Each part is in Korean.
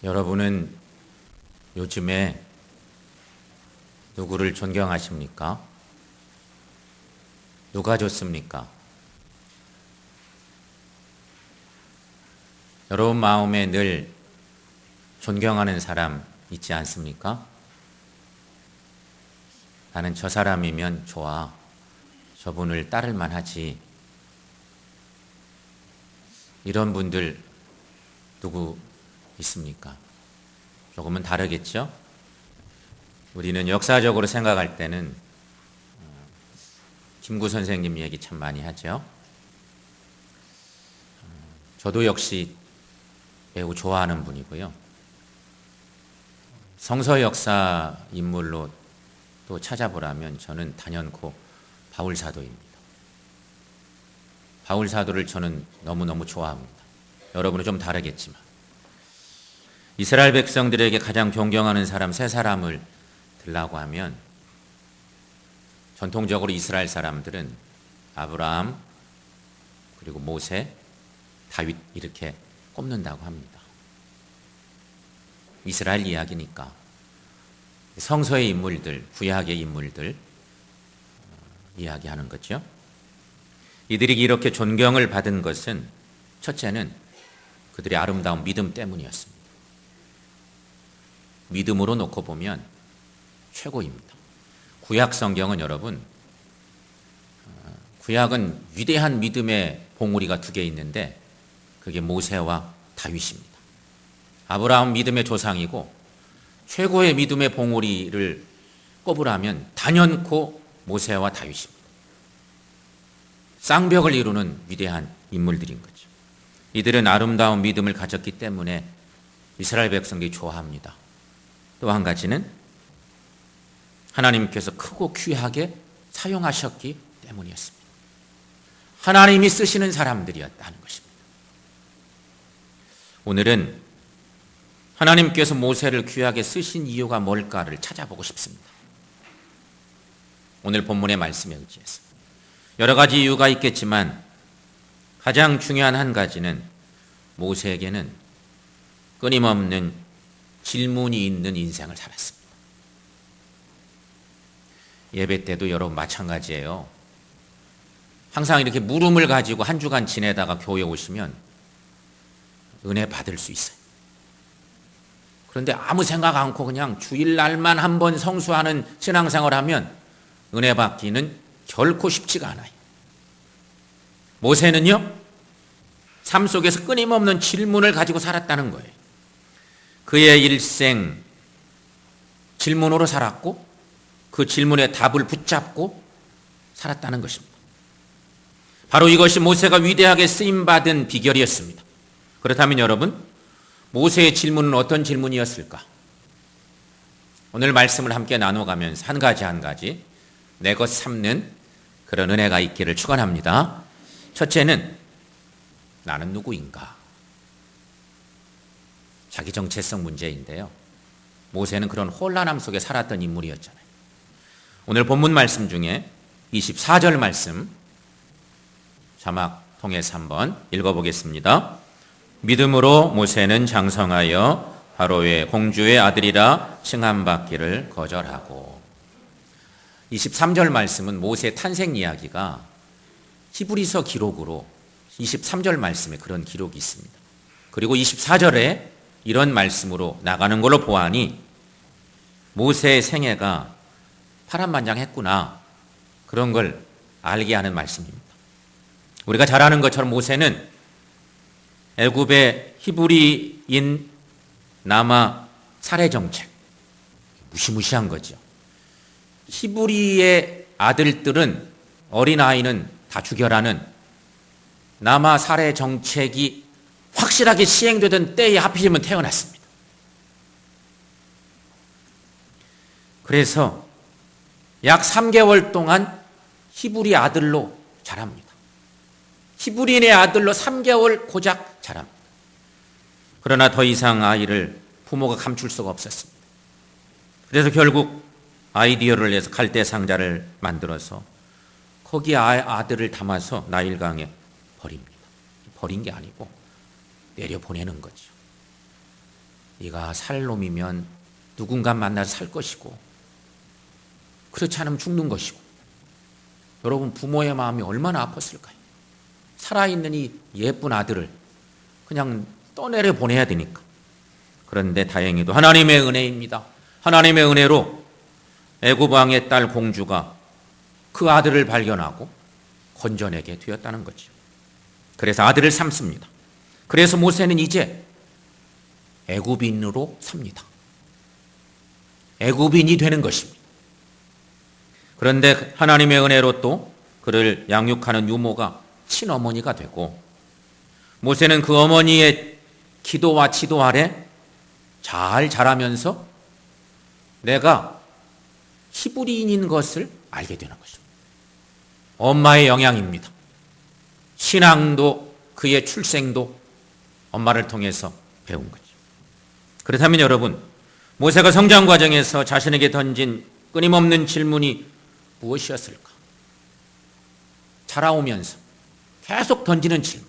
여러분은 요즘에 누구를 존경하십니까? 누가 좋습니까? 여러분 마음에 늘 존경하는 사람 있지 않습니까? 나는 저 사람이면 좋아. 저분을 따를 만하지. 이런 분들 누구 있습니까? 조금은 다르겠죠? 우리는 역사적으로 생각할 때는 김구 선생님 얘기 참 많이 하죠. 저도 역시 매우 좋아하는 분이고요. 성서 역사 인물로 또 찾아보라면 저는 단연코 바울 사도입니다. 바울 사도를 저는 너무너무 좋아합니다. 여러분은 좀 다르겠지만 이스라엘 백성들에게 가장 존경하는 사람 세 사람을 들라고 하면 전통적으로 이스라엘 사람들은 아브라함, 그리고 모세, 다윗 이렇게 꼽는다고 합니다. 이스라엘 이야기니까 성서의 인물들, 구약의 인물들 이야기하는 거죠. 이들이 이렇게 존경을 받은 것은 첫째는 그들의 아름다운 믿음 때문이었습니다. 믿음으로 놓고 보면 최고입니다. 구약 성경은 여러분, 구약은 위대한 믿음의 봉우리가 두 개 있는데 그게 모세와 다윗입니다. 아브라함 믿음의 조상이고 최고의 믿음의 봉우리를 꼽으라면 단연코 모세와 다윗입니다. 쌍벽을 이루는 위대한 인물들인 거죠. 이들은 아름다운 믿음을 가졌기 때문에 이스라엘 백성들이 좋아합니다. 또 한 가지는 하나님께서 크고 귀하게 사용하셨기 때문이었습니다. 하나님이 쓰시는 사람들이었다는 것입니다. 오늘은 하나님께서 모세를 귀하게 쓰신 이유가 뭘까를 찾아보고 싶습니다. 오늘 본문의 말씀에 의지해서 여러 가지 이유가 있겠지만 가장 중요한 한 가지는 모세에게는 끊임없는 질문이 있는 인생을 살았습니다. 예배 때도 여러분 마찬가지예요. 항상 이렇게 물음을 가지고 한 주간 지내다가 교회 오시면 은혜 받을 수 있어요. 그런데 아무 생각 않고 그냥 주일날만 한번 성수하는 신앙생활을 하면 은혜 받기는 결코 쉽지가 않아요. 모세는요, 삶 속에서 끊임없는 질문을 가지고 살았다는 거예요. 그의 일생 질문으로 살았고 그 질문에 답을 붙잡고 살았다는 것입니다. 바로 이것이 모세가 위대하게 쓰임받은 비결이었습니다. 그렇다면 여러분, 모세의 질문은 어떤 질문이었을까? 오늘 말씀을 함께 나눠가면서 한 가지 한 가지 내 것 삼는 그런 은혜가 있기를 축원합니다. 첫째는 나는 누구인가? 자기 정체성 문제인데요. 모세는 그런 혼란함 속에 살았던 인물이었잖아요. 오늘 본문 말씀 중에 24절 말씀 자막 통해서 한번 읽어보겠습니다. 믿음으로 모세는 장성하여 바로의 공주의 아들이라 칭함받기를 거절하고. 23절 말씀은 모세의 탄생 이야기가 히브리서 기록으로 23절 말씀에 그런 기록이 있습니다. 그리고 24절에 이런 말씀으로 나가는 걸로 보아하니 모세의 생애가 파란만장했구나, 그런 걸 알게 하는 말씀입니다. 우리가 잘 아는 것처럼 모세는 애굽의 히브리인 남아 살해 정책, 무시무시한 거죠. 히브리의 아들들은, 어린아이는 다 죽여라는 남아 살해 정책이 확실하게 시행되던 때에 하필이면 태어났습니다. 그래서 약 3개월 동안 히브리 아들로 자랍니다. 히브리인의 아들로 3개월 고작 자랍니다. 그러나 더 이상 아이를 부모가 감출 수가 없었습니다. 그래서 결국 아이디어를 내서 갈대 상자를 만들어서 거기에 아들을 담아서 나일강에 버립니다. 버린 게 아니고 내려보내는 거죠. 네가 살 놈이면 누군가 만나서 살 것이고 그렇지 않으면 죽는 것이고. 여러분, 부모의 마음이 얼마나 아팠을까요? 살아있는 이 예쁜 아들을 그냥 떠내려 보내야 되니까. 그런데 다행히도 하나님의 은혜입니다. 하나님의 은혜로 애굽 왕의 딸 공주가 그 아들을 발견하고 건져내게 되었다는 거죠. 그래서 아들을 삼습니다. 그래서 모세는 이제 애굽인으로 삽니다. 애굽인이 되는 것입니다. 그런데 하나님의 은혜로 또 그를 양육하는 유모가 친어머니가 되고, 모세는 그 어머니의 기도와 지도 아래 잘 자라면서 내가 히브리인인 것을 알게 되는 것입니다. 엄마의 영향입니다. 신앙도 그의 출생도 엄마를 통해서 배운 거죠. 그렇다면 여러분, 모세가 성장 과정에서 자신에게 던진 끊임없는 질문이 무엇이었을까? 자라오면서 계속 던지는 질문.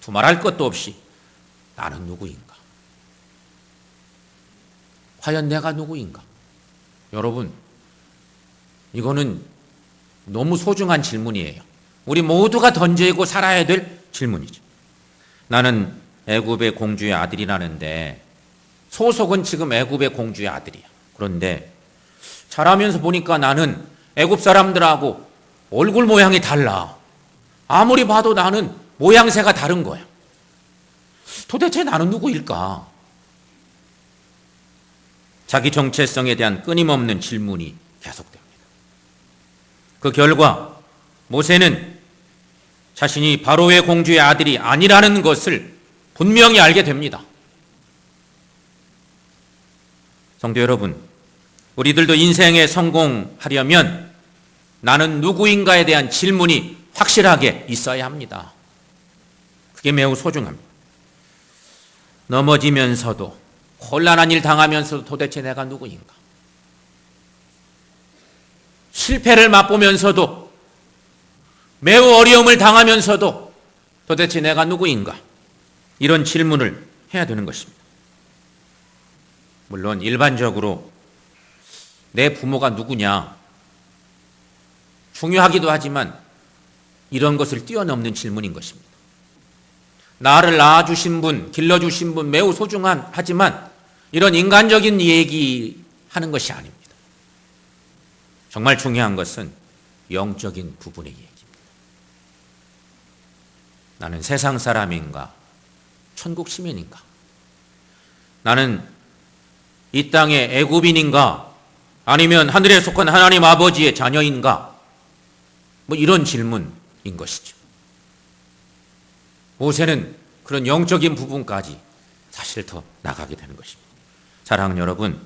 두말할 것도 없이 나는 누구인가? 과연 내가 누구인가? 여러분, 이거는 너무 소중한 질문이에요. 우리 모두가 던지고 살아야 될 질문이죠. 나는 애굽의 공주의 아들이라는데, 소속은 지금 애굽의 공주의 아들이야. 그런데 자라면서 보니까 나는 애굽 사람들하고 얼굴 모양이 달라. 아무리 봐도 나는 모양새가 다른 거야. 도대체 나는 누구일까? 자기 정체성에 대한 끊임없는 질문이 계속됩니다. 그 결과 모세는 자신이 바로의 공주의 아들이 아니라는 것을 분명히 알게 됩니다. 성도 여러분, 우리들도 인생에 성공하려면 나는 누구인가에 대한 질문이 확실하게 있어야 합니다. 그게 매우 소중합니다. 넘어지면서도, 곤란한 일 당하면서도 도대체 내가 누구인가? 실패를 맛보면서도, 매우 어려움을 당하면서도 도대체 내가 누구인가? 이런 질문을 해야 되는 것입니다. 물론 일반적으로 내 부모가 누구냐 중요하기도 하지만 이런 것을 뛰어넘는 질문인 것입니다. 나를 낳아주신 분, 길러주신 분 매우 하지만 이런 인간적인 얘기하는 것이 아닙니다. 정말 중요한 것은 영적인 부분의 얘기입니다. 나는 세상 사람인가? 천국 시민인가? 나는 이 땅의 애굽인인가? 아니면 하늘에 속한 하나님 아버지의 자녀인가? 뭐 이런 질문인 것이죠. 모세는 그런 영적인 부분까지 사실 더 나가게 되는 것입니다. 사랑하는 여러분,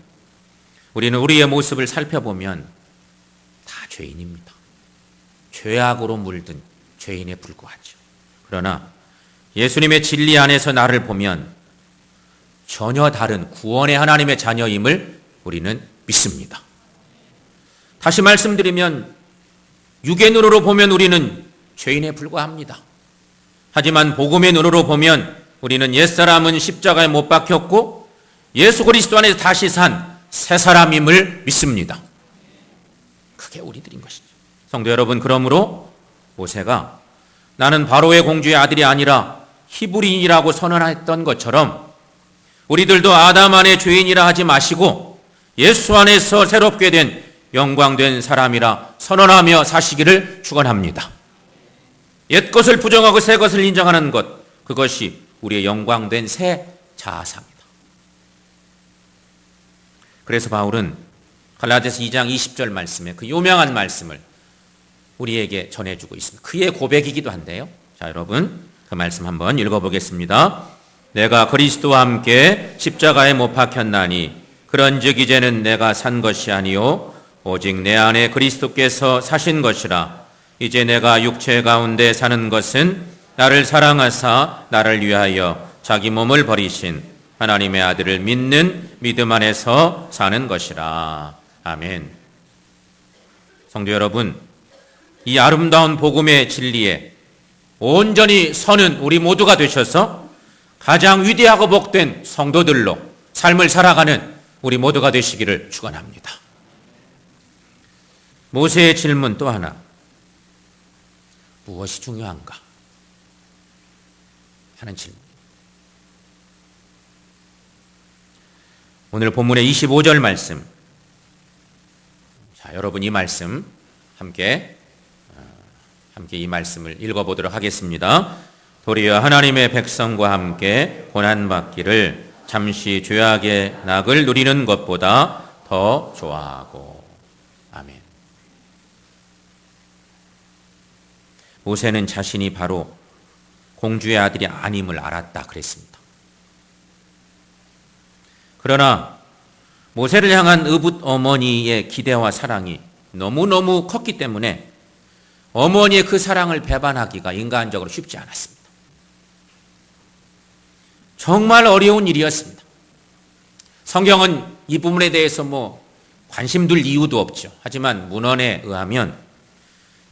우리는 우리의 모습을 살펴보면 다 죄인입니다. 죄악으로 물든 죄인에 불과하죠. 그러나 예수님의 진리 안에서 나를 보면 전혀 다른 구원의 하나님의 자녀임을 우리는 믿습니다. 다시 말씀드리면 육의 눈으로 보면 우리는 죄인에 불과합니다. 하지만 복음의 눈으로 보면 우리는 옛사람은 십자가에 못 박혔고 예수 그리스도 안에서 다시 산 새 사람임을 믿습니다. 그게 우리들인 것이죠. 성도 여러분, 그러므로 모세가 나는 바로의 공주의 아들이 아니라 히브리인이라고 선언했던 것처럼 우리들도 아담 안의 죄인이라 하지 마시고 예수 안에서 새롭게 된 영광된 사람이라 선언하며 사시기를 축원합니다. 옛것을 부정하고 새 것을 인정하는 것, 그것이 우리의 영광된 새 자아상입니다. 그래서 바울은 갈라디아서 2장 20절 말씀에 그 유명한 말씀을 우리에게 전해주고 있습니다. 그의 고백이기도 한데요. 자, 여러분 그 말씀 한번 읽어보겠습니다. 내가 그리스도와 함께 십자가에 못 박혔나니 그런즉 이제는 내가 산 것이 아니요 오직 내 안에 그리스도께서 사신 것이라. 이제 내가 육체 가운데 사는 것은 나를 사랑하사 나를 위하여 자기 몸을 버리신 하나님의 아들을 믿는 믿음 안에서 사는 것이라. 아멘. 성도 여러분, 이 아름다운 복음의 진리에 온전히 서는 우리 모두가 되셔서 가장 위대하고 복된 성도들로 삶을 살아가는 우리 모두가 되시기를 축원합니다. 모세의 질문 또 하나. 무엇이 중요한가 하는 질문. 오늘 본문의 25절 말씀. 자, 여러분 이 말씀 함께 이 말씀을 읽어보도록 하겠습니다. 도리어 하나님의 백성과 함께 고난받기를 잠시 죄악의 낙을 누리는 것보다 더 좋아하고. 아멘. 모세는 자신이 바로 공주의 아들이 아님을 알았다 그랬습니다. 그러나 모세를 향한 의붓 어머니의 기대와 사랑이 너무너무 컸기 때문에 어머니의 그 사랑을 배반하기가 인간적으로 쉽지 않았습니다. 정말 어려운 일이었습니다. 성경은 이 부분에 대해서 관심 둘 이유도 없죠. 하지만 문헌에 의하면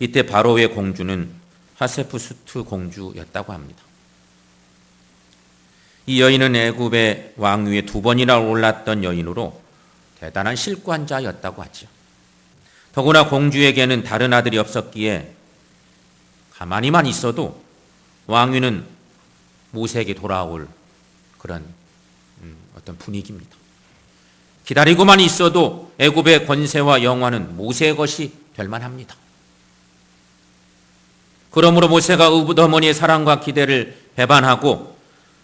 이때 바로의 공주는 하세푸스트 공주였다고 합니다. 이 여인은 애굽의 왕위에 2번이나 올랐던 여인으로 대단한 실권자였다고 하죠. 더구나 공주에게는 다른 아들이 없었기에 가만히만 있어도 왕위는 모세에게 돌아올 그런 어떤 분위기입니다. 기다리고만 있어도 애굽의 권세와 영화는 모세의 것이 될 만합니다. 그러므로 모세가 의붓 어머니의 사랑과 기대를 배반하고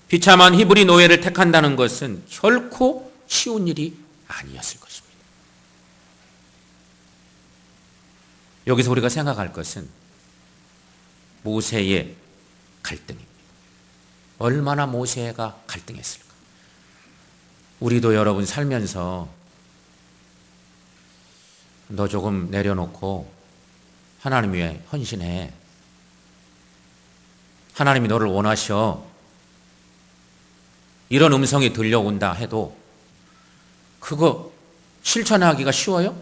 비참한 히브리 노예를 택한다는 것은 결코 쉬운 일이 아니었을 것입니다. 여기서 우리가 생각할 것은 모세의 갈등입니다. 얼마나 모세가 갈등했을까? 우리도 여러분 살면서 너 조금 내려놓고 하나님 위해 헌신해. 하나님이 너를 원하셔. 이런 음성이 들려온다 해도 그거 실천하기가 쉬워요?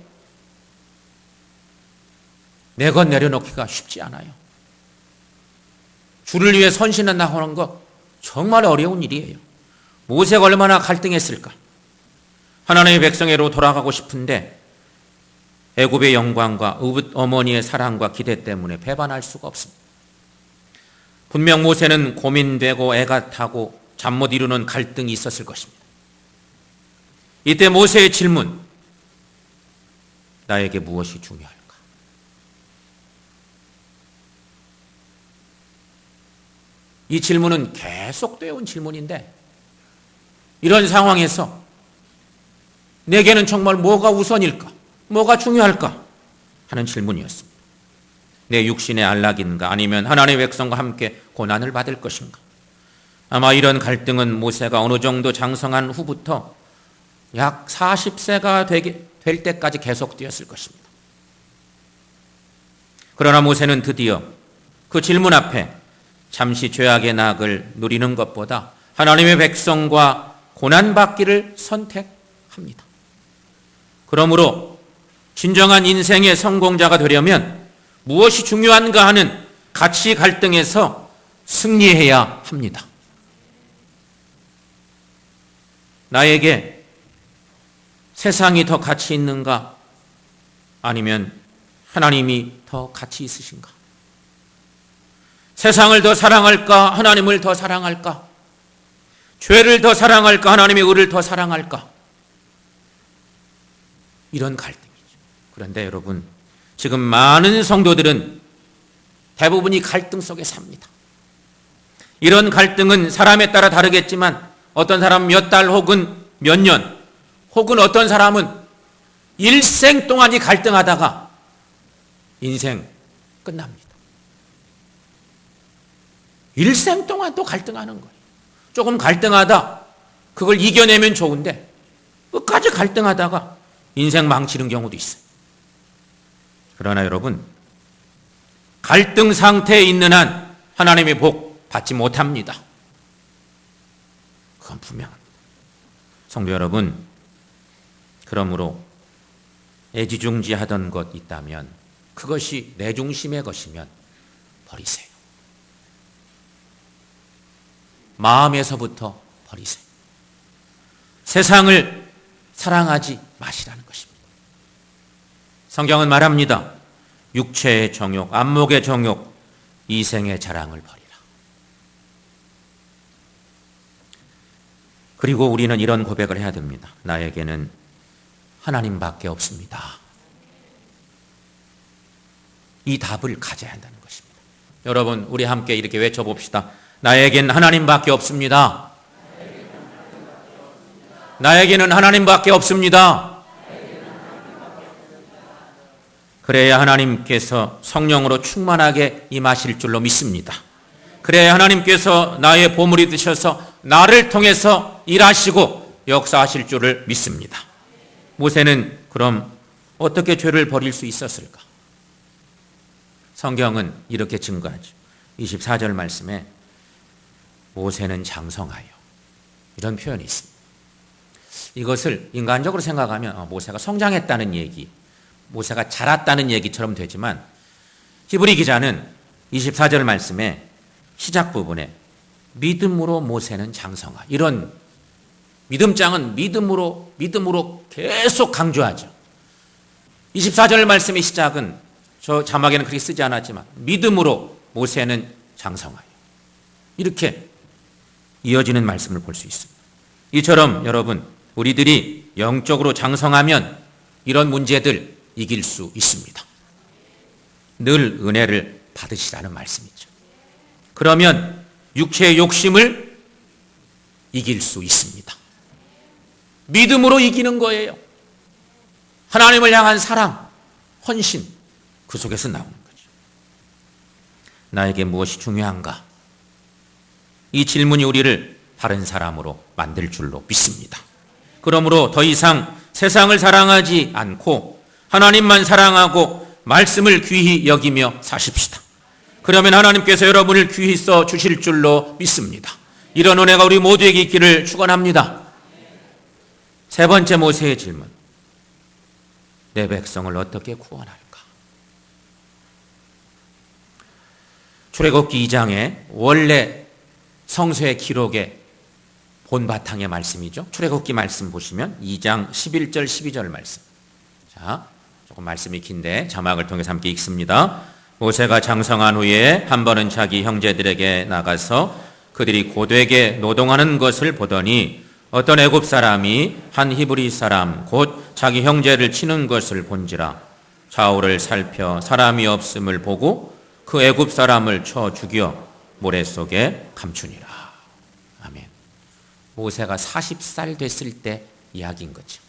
내 것 내려놓기가 쉽지 않아요. 주를 위해 헌신한다 하는 거 정말 어려운 일이에요. 모세가 얼마나 갈등했을까? 하나님의 백성으로 돌아가고 싶은데 애굽의 영광과 의붓 어머니의 사랑과 기대 때문에 배반할 수가 없습니다. 분명 모세는 고민되고 애가 타고 잠 못 이루는 갈등이 있었을 것입니다. 이때 모세의 질문, 나에게 무엇이 중요할까? 이 질문은 계속되어 온 질문인데 이런 상황에서 내게는 정말 뭐가 우선일까? 뭐가 중요할까? 하는 질문이었습니다. 내 육신의 안락인가? 아니면 하나님의 백성과 함께 고난을 받을 것인가? 아마 이런 갈등은 모세가 어느 정도 장성한 후부터 약 40세가 될 때까지 계속되었을 것입니다. 그러나 모세는 드디어 그 질문 앞에 잠시 죄악의 낙을 누리는 것보다 하나님의 백성과 고난받기를 선택합니다. 그러므로 진정한 인생의 성공자가 되려면 무엇이 중요한가 하는 가치 갈등에서 승리해야 합니다. 나에게 세상이 더 가치 있는가? 아니면 하나님이 더 가치 있으신가? 세상을 더 사랑할까? 하나님을 더 사랑할까? 죄를 더 사랑할까? 하나님의 의를 더 사랑할까? 이런 갈등이죠. 그런데 여러분, 지금 많은 성도들은 대부분이 갈등 속에 삽니다. 이런 갈등은 사람에 따라 다르겠지만 어떤 사람은 몇 달 혹은 몇 년 혹은 어떤 사람은 일생 동안이 갈등하다가 인생 끝납니다. 일생 동안 또 갈등하는 거예요. 조금 갈등하다 그걸 이겨내면 좋은데 끝까지 갈등하다가 인생 망치는 경우도 있어요. 그러나 여러분, 갈등 상태에 있는 한 하나님의 복 받지 못합니다. 그건 분명합니다. 성도 여러분, 그러므로 애지중지하던 것 있다면 그것이 내 중심의 것이면 버리세요. 마음에서부터 버리세요. 세상을 사랑하지 마시라는 것입니다. 성경은 말합니다. 육체의 정욕, 안목의 정욕, 이생의 자랑을 버리라. 그리고 우리는 이런 고백을 해야 됩니다. 나에게는 하나님밖에 없습니다. 이 답을 가져야 한다는 것입니다. 여러분, 우리 함께 이렇게 외쳐봅시다. 나에겐 하나님밖에 없습니다. 나에게는 하나님밖에 없습니다. 그래야 하나님께서 성령으로 충만하게 임하실 줄로 믿습니다. 그래야 하나님께서 나의 보물이 되셔서 나를 통해서 일하시고 역사하실 줄을 믿습니다. 모세는 그럼 어떻게 죄를 버릴 수 있었을까? 성경은 이렇게 증거하죠. 24절 말씀에 모세는 장성하여, 이런 표현이 있습니다. 이것을 인간적으로 생각하면 모세가 성장했다는 얘기, 모세가 자랐다는 얘기처럼 되지만 히브리 기자는 24절 말씀에 시작 부분에 믿음으로 모세는 장성하, 이런 믿음장은 믿음으로 계속 강조하죠. 24절 말씀의 시작은 저 자막에는 그렇게 쓰지 않았지만 믿음으로 모세는 장성하여, 이렇게 이어지는 말씀을 볼 수 있습니다. 이처럼 여러분, 우리들이 영적으로 장성하면 이런 문제들 이길 수 있습니다. 늘 은혜를 받으시라는 말씀이죠. 그러면 육체의 욕심을 이길 수 있습니다. 믿음으로 이기는 거예요. 하나님을 향한 사랑, 헌신, 그 속에서 나오는 거죠. 나에게 무엇이 중요한가? 이 질문이 우리를 바른 사람으로 만들 줄로 믿습니다. 그러므로 더 이상 세상을 사랑하지 않고 하나님만 사랑하고 말씀을 귀히 여기며 사십시다. 그러면 하나님께서 여러분을 귀히 써 주실 줄로 믿습니다. 이런 은혜가 우리 모두에게 있기를 축원합니다. 세 번째 모세의 질문. 내 백성을 어떻게 구원할까? 출애굽기 2장에 원래 성서의 기록의 본바탕의 말씀이죠. 출애굽기 말씀 보시면 2장 11절 12절 말씀. 자, 조금 말씀이 긴데 자막을 통해서 함께 읽습니다. 모세가 장성한 후에 한 번은 자기 형제들에게 나가서 그들이 고되게 노동하는 것을 보더니 어떤 애굽 사람이 한 히브리 사람 곧 자기 형제를 치는 것을 본지라. 좌우를 살펴 사람이 없음을 보고 그 애굽 사람을 쳐 죽여 모래 속에 감추니라. 아멘. 모세가 40살 됐을 때 이야기인 거죠.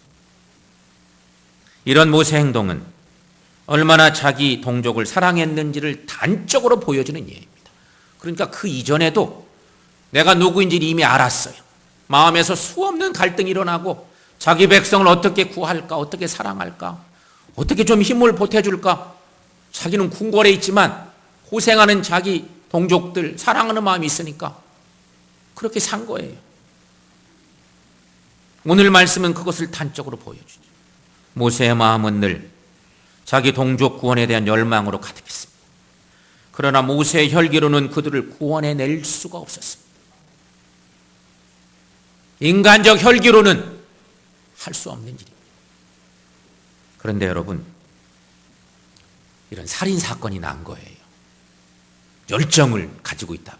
이런 모세 행동은 얼마나 자기 동족을 사랑했는지를 단적으로 보여주는 예입니다. 그러니까 그 이전에도 내가 누구인지 이미 알았어요. 마음에서 수없는 갈등이 일어나고 자기 백성을 어떻게 구할까, 어떻게 사랑할까, 어떻게 좀 힘을 보태줄까. 자기는 궁궐에 있지만 고생하는 자기 동족들 사랑하는 마음이 있으니까 그렇게 산 거예요. 오늘 말씀은 그것을 단적으로 보여주죠. 모세의 마음은 늘 자기 동족 구원에 대한 열망으로 가득했습니다. 그러나 모세의 혈기로는 그들을 구원해낼 수가 없었습니다. 인간적 혈기로는 할 수 없는 일입니다. 그런데 여러분, 이런 살인사건이 난 거예요. 열정을 가지고 있다.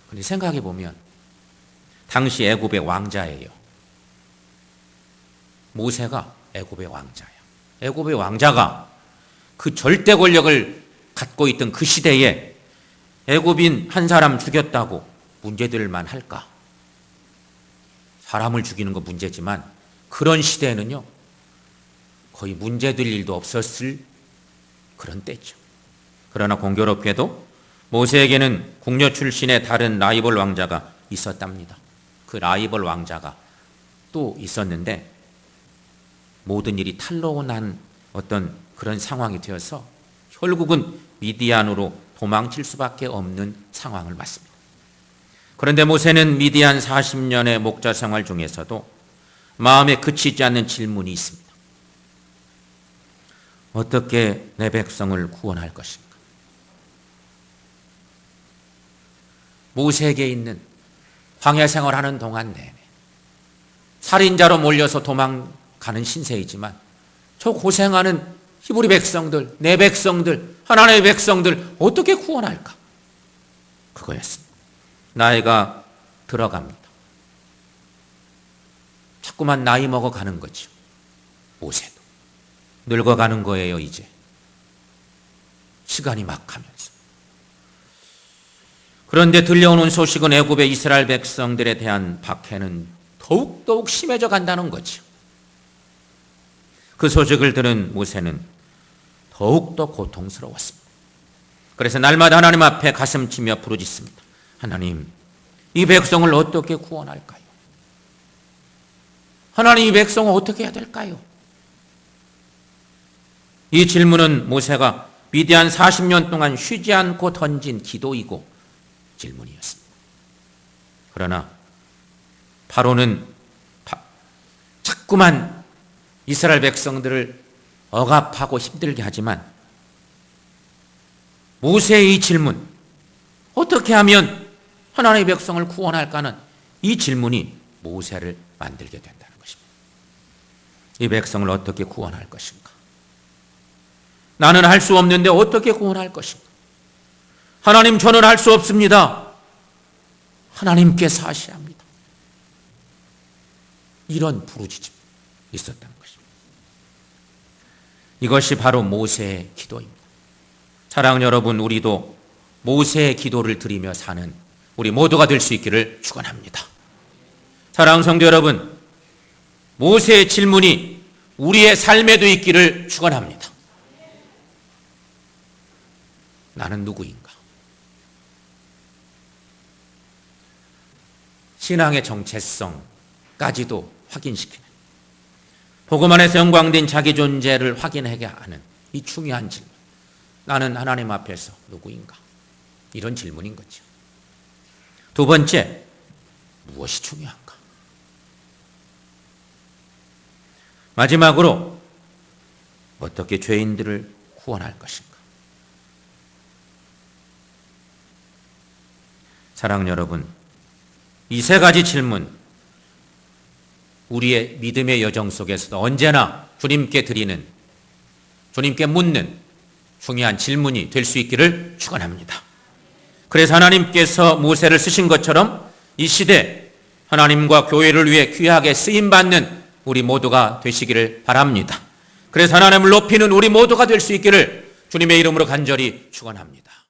그런데 생각해 보면 당시 애굽의 왕자예요. 모세가 애굽의 왕자야. 애굽의 왕자가 그 절대 권력을 갖고 있던 그 시대에 애굽인 한 사람 죽였다고 문제될만 할까? 사람을 죽이는 건 문제지만 그런 시대에는요 거의 문제될 일도 없었을 그런 때죠. 그러나 공교롭게도 모세에게는 궁녀 출신의 다른 라이벌 왕자가 있었답니다. 그 라이벌 왕자가 또 있었는데 모든 일이 탄로가 난 어떤 그런 상황이 되어서 결국은 미디안으로 도망칠 수밖에 없는 상황을 맞습니다. 그런데 모세는 미디안 40년의 목자 생활 중에서도 마음에 그치지 않는 질문이 있습니다. 어떻게 내 백성을 구원할 것인가? 모세에게 있는 광야 생활하는 동안 내내 살인자로 몰려서 도망가는 신세이지만 저 고생하는 히브리 백성들, 내 백성들, 하나님의 백성들 어떻게 구원할까? 그거였습니다. 나이가 들어갑니다. 자꾸만 나이 먹어가는 거죠. 모세도 늙어가는 거예요. 이제 시간이 막 가면서. 그런데 들려오는 소식은 애굽의 이스라엘 백성들에 대한 박해는 더욱 심해져 간다는 거죠. 그 소식을 들은 모세는 더욱더 고통스러웠습니다. 그래서 날마다 하나님 앞에 가슴치며 부르짖습니다. 하나님, 이 백성을 어떻게 구원할까요? 하나님, 이 백성을 어떻게 해야 될까요? 이 질문은 모세가 미디안 40년 동안 쉬지 않고 던진 기도이고 질문이었습니다. 그러나 바로는 자꾸만 이스라엘 백성들을 억압하고 힘들게 하지만 모세의 이 질문, 어떻게 하면 하나님의 백성을 구원할까는 이 질문이 모세를 만들게 된다는 것입니다. 이 백성을 어떻게 구원할 것인가? 나는 할 수 없는데 어떻게 구원할 것인가? 하나님, 저는 할 수 없습니다. 하나님께서 하셔야 합니다. 이런 부르짖음이 있었다는 것입니다. 이것이 바로 모세의 기도입니다. 사랑하는 여러분, 우리도 모세의 기도를 드리며 사는 우리 모두가 될 수 있기를 축원합니다. 사랑하는 성도 여러분, 모세의 질문이 우리의 삶에도 있기를 축원합니다. 나는 누구인가? 신앙의 정체성까지도 확인시키는, 복음 안에서 영광된 자기 존재를 확인하게 하는 이 중요한 질문. 나는 하나님 앞에서 누구인가? 이런 질문인 거죠. 두 번째, 무엇이 중요한가? 마지막으로 어떻게 죄인들을 구원할 것인가? 사랑하는 여러분, 이 세 가지 질문, 우리의 믿음의 여정 속에서도 언제나 주님께 드리는, 주님께 묻는 중요한 질문이 될 수 있기를 축원합니다. 그래서 하나님께서 모세를 쓰신 것처럼 이 시대 하나님과 교회를 위해 귀하게 쓰임받는 우리 모두가 되시기를 바랍니다. 그래서 하나님을 높이는 우리 모두가 될 수 있기를 주님의 이름으로 간절히 축원합니다.